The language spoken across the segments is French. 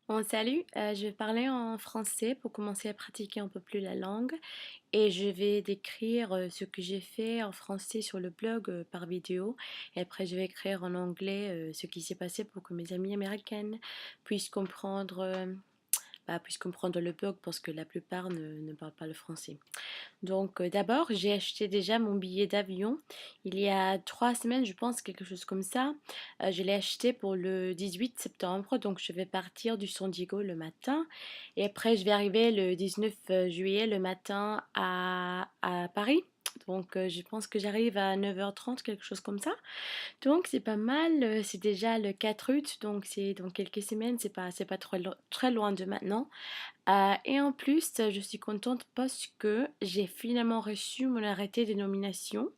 Bon, salut, je vais parler en français pour commencer à pratiquer un peu plus la langue et je vais décrire ce que j'ai fait en français sur le blog par vidéo et après je vais écrire en anglais ce qui s'est passé pour que mes amies américaines puissent comprendre, puissent comprendre le blog parce que la plupart ne parlent pas le français. Donc d'abord, j'ai acheté déjà mon billet d'avion il y a 3 semaines, je pense, quelque chose comme ça. Je l'ai acheté pour le 18 septembre, donc je vais partir du San Diego le matin. Et après, je vais arriver le 19 juillet le matin à Paris. Donc je pense que j'arrive à 9h30, quelque chose comme ça. Donc c'est pas mal, c'est déjà le 4 août, donc c'est dans quelques semaines, c'est pas trop très loin de maintenant. Et en plus, je suis contente parce que j'ai finalement reçu mon arrêté de nomination.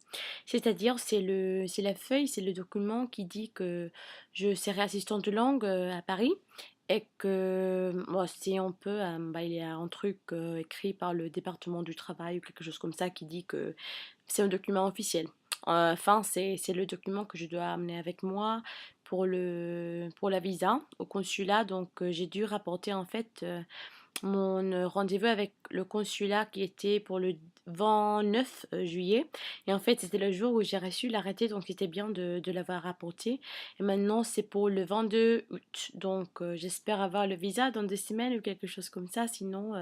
C'est-à-dire, c'est la feuille, c'est le document qui dit que je serai assistante de langue à Paris. Et que, bon, si on peut, il y a un truc écrit par le département du travail ou quelque chose comme ça qui dit que c'est un document officiel. Enfin, c'est le document que je dois amener avec moi pour la visa au consulat. Donc, j'ai dû rapporter en fait mon rendez-vous avec le consulat qui était pour le 29 juillet. Et en fait, c'était le jour où j'ai reçu l'arrêté, donc c'était bien de l'avoir rapporté. Et maintenant, c'est pour le 22 août. Donc, j'espère avoir le visa dans 2 semaines ou quelque chose comme ça. Sinon,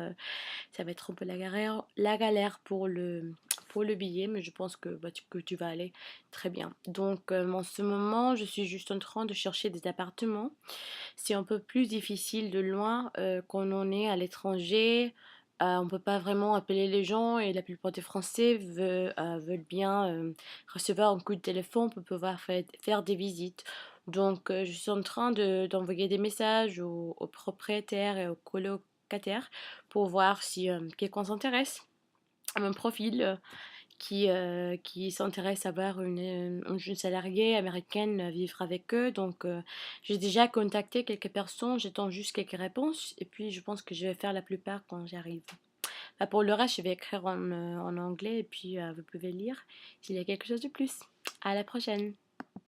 ça va être un peu la galère pour le billet, mais je pense que, que tu vas aller très bien. Donc, en ce moment, je suis juste en train de chercher des appartements. C'est un peu plus difficile de loin quand on est à l'étranger. On ne peut pas vraiment appeler les gens et la plupart des Français veulent bien recevoir un coup de téléphone pour pouvoir faire des visites. Donc, je suis en train d'envoyer des messages aux propriétaires et aux colocataires pour voir si quelqu'un s'intéresse à mon profil. Qui s'intéressent à voir une jeune salariée américaine vivre avec eux. Donc, j'ai déjà contacté quelques personnes, j'attends juste quelques réponses et puis je pense que je vais faire la plupart quand j'arrive. Pour le reste, je vais écrire en anglais et puis vous pouvez lire s'il y a quelque chose de plus. À la prochaine!